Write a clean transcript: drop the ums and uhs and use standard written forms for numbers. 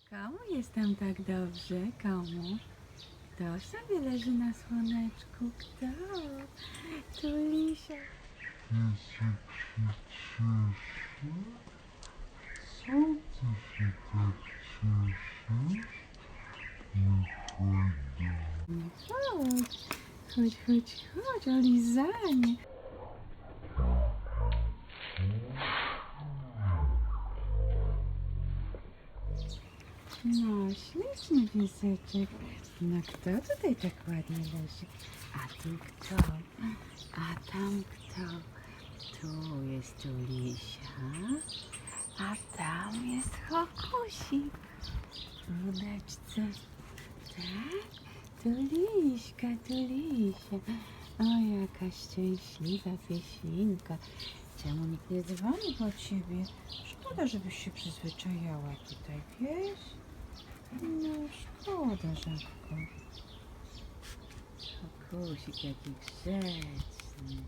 Komu jest tam tak dobrze? Komu? Kto sobie leży na słoneczku? Kto? Tulisia. Piesek się cieszy? Co ty się tak cieszysz? No chodź do... Chodź, o lizanie. No, śliczny pieseczek. No kto tutaj tak ładnie leży? A tu kto? A tam kto? Tu jest Tulisia, a tam jest Hokusik w łódeczce. Tak? Tulisia. O, jaka szczęśliwa piesinka. Czemu nikt nie dzwoni po ciebie? Szkoda, żebyś się przyzwyczajała tutaj, wiesz? No, szkoda, Żabko. Hokusik, jaki grzeczny.